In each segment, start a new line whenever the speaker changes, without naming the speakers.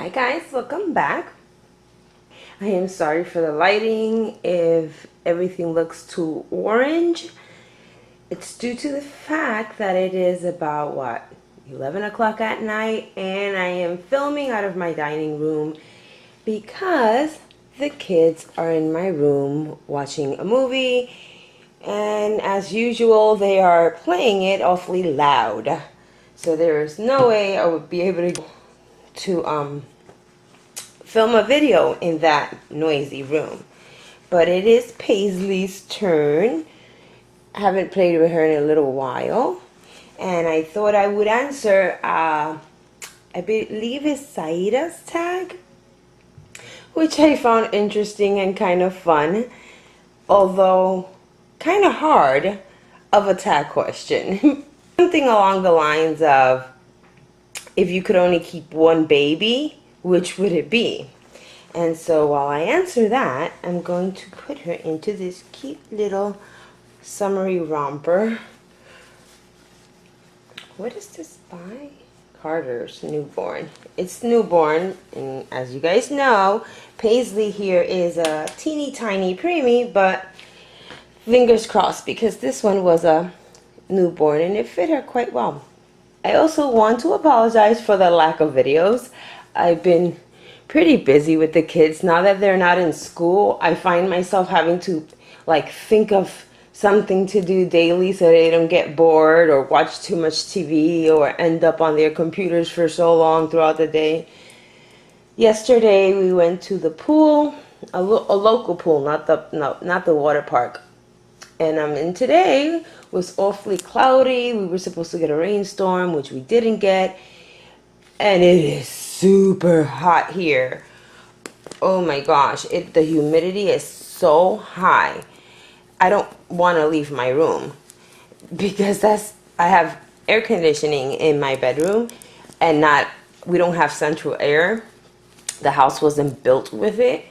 Hi guys, welcome back. I am sorry for the lighting if everything looks too orange. It's due to the fact that it is about 11 o'clock at night and I am filming out of my dining room because the kids are in my room watching a movie, and as usual they are playing it awfully loud. So there is no way I would be able to film a video in that noisy room. But it is Paisley's turn. I haven't played with her in a little while, and I thought I would answer I believe it's Saida's tag, which I found interesting and kind of fun, although kind of hard of a tag question. Something along the lines of, if you could only keep one baby, which would it be? And so while I answer that, I'm going to put her into this cute little summery romper. What is this by? Carter's Newborn. It's newborn, and as you guys know, Paisley here is a teeny tiny preemie, but fingers crossed because this one was a newborn and it fit her quite well. I also want to apologize for the lack of videos. I've been pretty busy with the kids. Now that they're not in school, I find myself having to think of something to do daily so they don't get bored or watch too much TV or end up on their computers for so long throughout the day. Yesterday we went to the pool, a local pool, not the water park. And today was awfully cloudy. We were supposed to get a rainstorm, which we didn't get. And it is super hot here. Oh my gosh, the humidity is so high. I don't want to leave my room because I have air conditioning in my bedroom, and we don't have central air. The house wasn't built with it.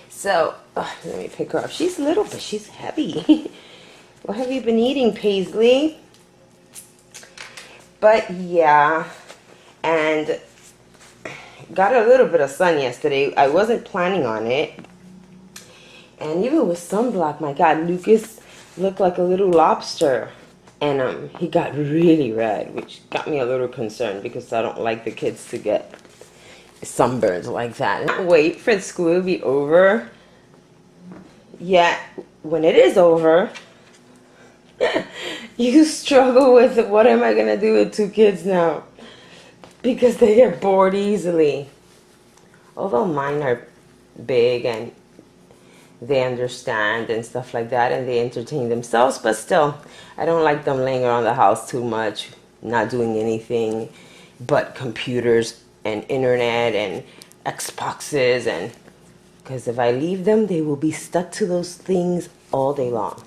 So let me pick her up. She's little, but she's heavy. What have you been eating, Paisley? But yeah, and got a little bit of sun yesterday. I wasn't planning on it. And even with sunblock, my God, Lucas looked like a little lobster. And he got really red, which got me a little concerned because I don't like the kids to get sunburns like that. And wait for the school to be over. Yet, when it is over, you struggle with what am I going to do with two kids now? Because they get bored easily. Although mine are big and they understand and stuff like that, and they entertain themselves, but still, I don't like them laying around the house too much, not doing anything but computers and internet and Xboxes, and because if I leave them, they will be stuck to those things all day long.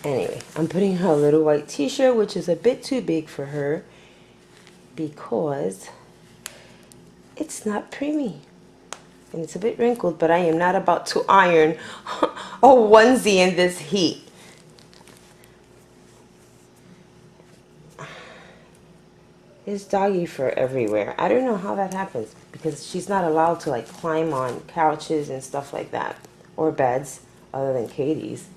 Anyway, I'm putting her a little white t-shirt, which is a bit too big for her because it's not preemie. And it's a bit wrinkled, but I am not about to iron a onesie in this heat. There's doggy fur everywhere. I don't know how that happens because she's not allowed to climb on couches and stuff like that, or beds, other than Katie's.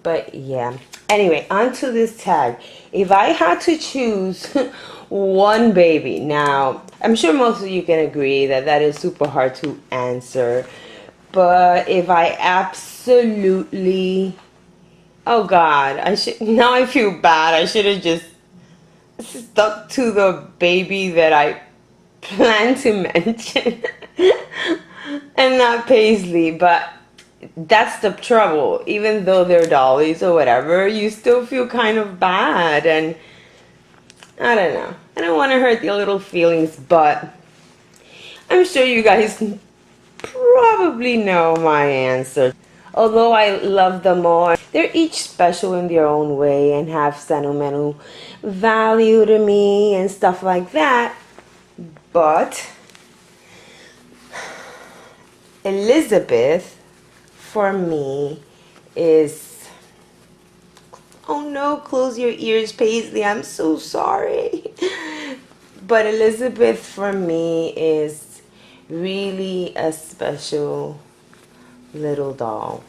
But yeah, anyway, onto this tag. If I had to choose one baby, now I'm sure most of you can agree that is super hard to answer, but if I absolutely, oh God, now I feel bad. I should have just stuck to the baby that I plan to mention and not Paisley. But that's the trouble. Even though they're dollies or whatever, you still feel kind of bad, and I don't know. I don't want to hurt your little feelings, but I'm sure you guys probably know my answer. Although I love them all, they're each special in their own way and have sentimental value to me and stuff like that. But Elizabeth, for me, is, oh no, close your ears, Paisley, I'm so sorry. But Elizabeth for me is really a special little doll.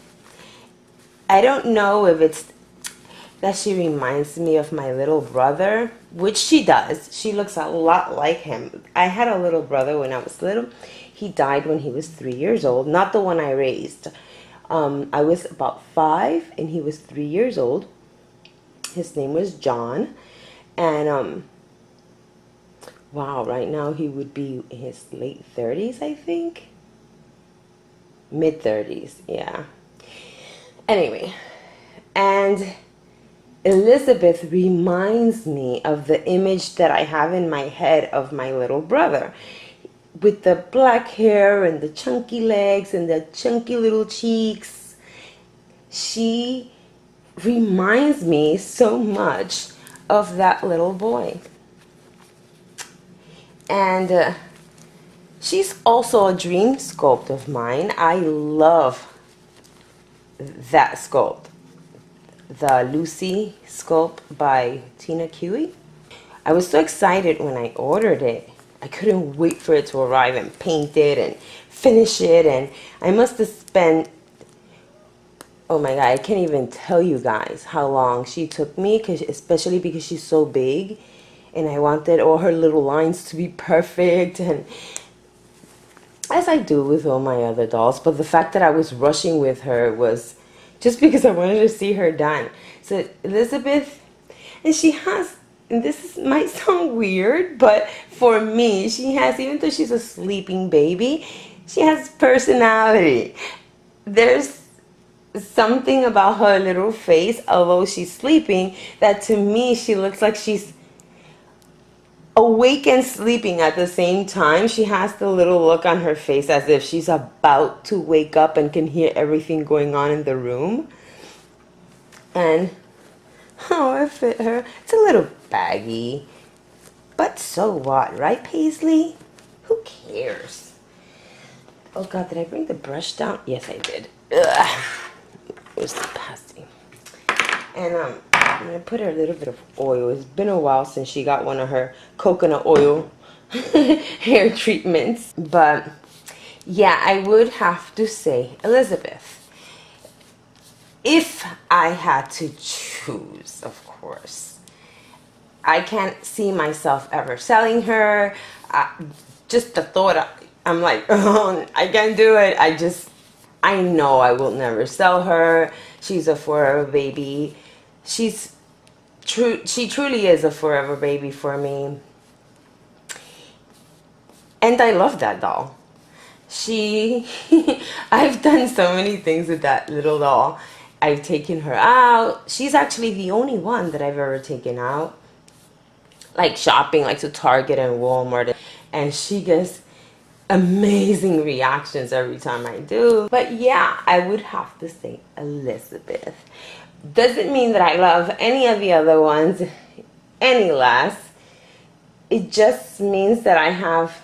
I don't know if it's that she reminds me of my little brother, which she does. She looks a lot like him. I had a little brother when I was little. He died when he was 3 years old, not the one I raised. I was about 5 and he was 3 years old. His name was John. And wow, right now he would be in his late 30s, I think. Mid 30s, yeah. Anyway, and Elizabeth reminds me of the image that I have in my head of my little brother, with the black hair and the chunky legs and the chunky little cheeks. She reminds me so much of that little boy. And she's also a dream sculpt of mine. I love that sculpt. The Lucy sculpt by Tina Kiwi. I was so excited when I ordered it. I couldn't wait for it to arrive and paint it and finish it. And I must have spent, oh my God, I can't even tell you guys how long she took me, especially because she's so big. And I wanted all her little lines to be perfect, and as I do with all my other dolls. But the fact that I was rushing with her was just because I wanted to see her done. So Elizabeth, and she has, and might sound weird, but for me, she has, even though she's a sleeping baby, she has personality. There's something about her little face, although she's sleeping, that to me, she looks like she's awake and sleeping at the same time. She has the little look on her face as if she's about to wake up and can hear everything going on in the room. And oh, I fit her. It's a little baggy, but so what, right, Paisley? Who cares? Oh God, did I bring the brush down? Yes, I did. Ugh. It was pasty. And I'm gonna put her a little bit of oil. It's been a while since she got one of her coconut oil hair treatments. But yeah, I would have to say, Elizabeth, if I had to choose, of course, I can't see myself ever selling her. Just the thought, I'm like, oh, I can't do it. I know I will never sell her. She's a forever baby. She truly is a forever baby for me. And I love that doll. I've done so many things with that little doll. I've taken her out. She's actually the only one that I've ever taken out, like shopping, like to Target and Walmart. And she gets amazing reactions every time I do. But yeah, I would have to say Elizabeth. Doesn't mean that I love any of the other ones any less. It just means that I have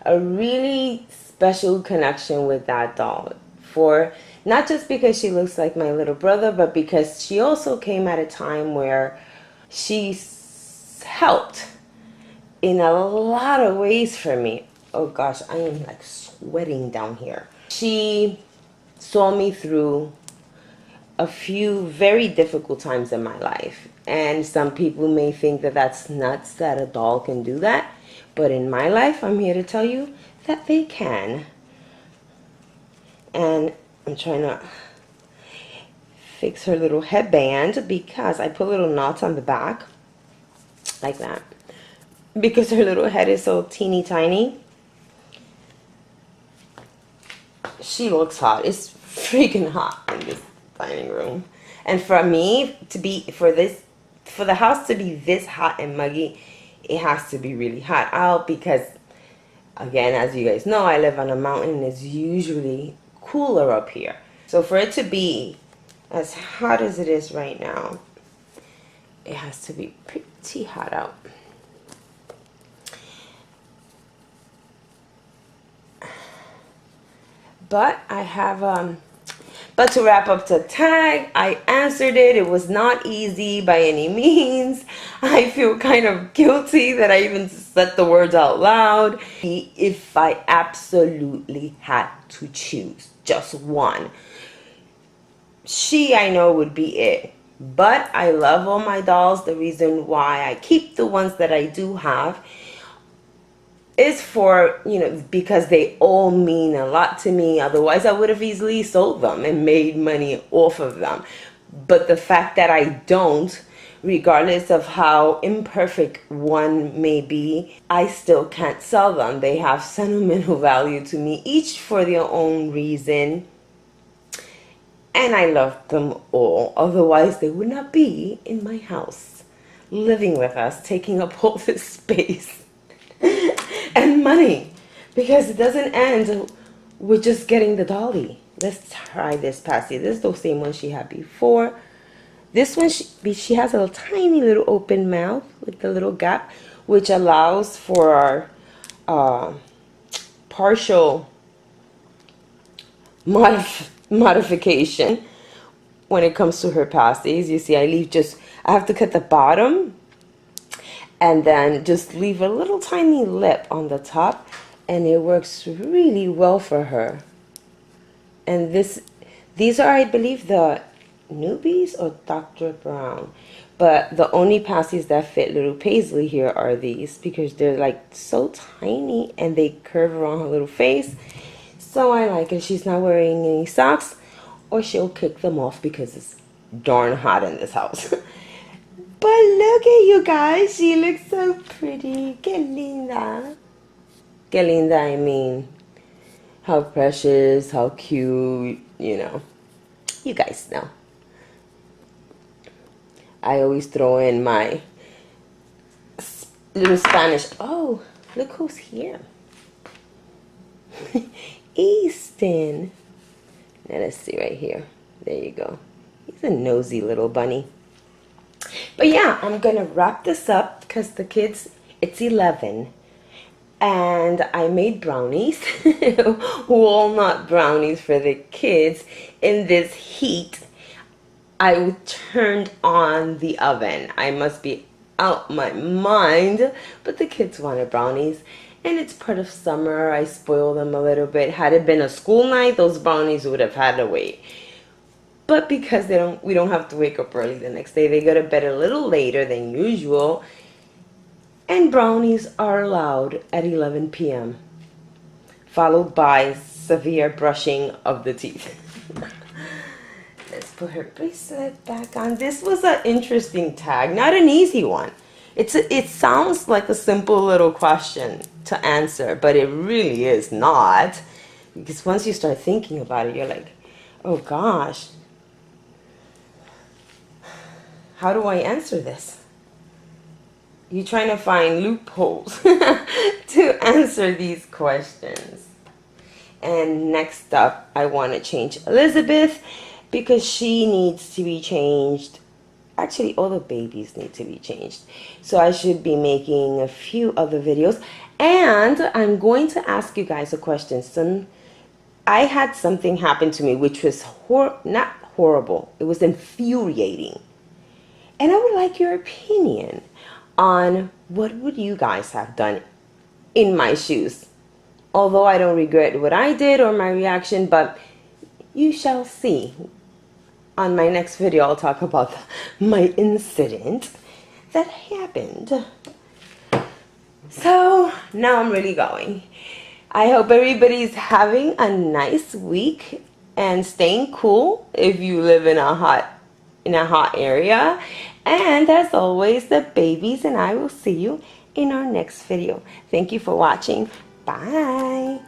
a really special connection with that doll. For not just because she looks like my little brother, but because she also came at a time where she helped in a lot of ways for me. Oh gosh, I am like sweating down here. She saw me through a few very difficult times in my life. And some people may think that that's nuts that a doll can do that. But in my life, I'm here to tell you that they can. And I'm trying to fix her little headband because I put little knots on the back like that. Because her little head is so teeny tiny. She looks hot. It's freaking hot in this dining room. And for me to be, for the house to be this hot and muggy, it has to be really hot out because, again, as you guys know, I live on a mountain and it's usually cooler up here. So for it to be as hot as it is right now, it has to be pretty hot out. But I have But to wrap up the tag, I answered it. It was not easy by any means. I feel kind of guilty that I even said the words out loud. If I absolutely had to choose just one, she, I know, would be it. But I love all my dolls. The reason why I keep the ones that I do have is for, you know, because they all mean a lot to me. Otherwise, I would have easily sold them and made money off of them. But the fact that I don't, regardless of how imperfect one may be, I still can't sell them. They have sentimental value to me, each for their own reason. And I love them all. Otherwise, they would not be in my house, living with us, taking up all this space and money, because it doesn't end with just getting the dolly. Let's try this Paisley. This is the same one she had before. This one, she has a tiny little open mouth with the little gap, which allows for our partial modification when it comes to her pasties. You see, I have to cut the bottom and then just leave a little tiny lip on the top, and it works really well for her. And these are, I believe, the newbies or Dr. Brown, but the only pasties that fit little Paisley here are these, because they're like so tiny and they curve around her little face. So I like it. She's not wearing any socks, or she'll kick them off because it's darn hot in this house. But look at you guys. She looks so pretty. Que linda. Que linda, I mean, how precious, how cute, you know. You guys know. I always throw in my little Spanish. Oh, look who's here. Easton. Now let's see right here. There you go. He's a nosy little bunny. But yeah, I'm gonna wrap this up because the kids, it's 11, and I made brownies, walnut brownies for the kids. In this heat, I turned on the oven. I must be out my mind, but the kids wanted brownies. And it's part of summer. I spoil them a little bit. Had it been a school night, those brownies would have had to wait. But because we don't have to wake up early the next day, they go to bed a little later than usual. And brownies are allowed at 11 p.m. followed by severe brushing of the teeth. Let's put her bracelet back on. This was an interesting tag, not an easy one. It sounds like a simple little question to answer, but it really is not. Because once you start thinking about it, you're like, oh gosh, how do I answer this? You're trying to find loopholes to answer these questions. And next up, I want to change Elizabeth because she needs to be changed. Actually, all the babies need to be changed. So I should be making a few other videos. And I'm going to ask you guys a question. I had something happen to me which was not horrible. It was infuriating. And I would like your opinion on what would you guys have done in my shoes. Although I don't regret what I did or my reaction, but you shall see. On my next video, I'll talk about my incident that happened. So now I'm really going. I hope everybody's having a nice week and staying cool if you live in a hot area. And as always, the babies and I will see you in our next video. Thank you for watching. Bye.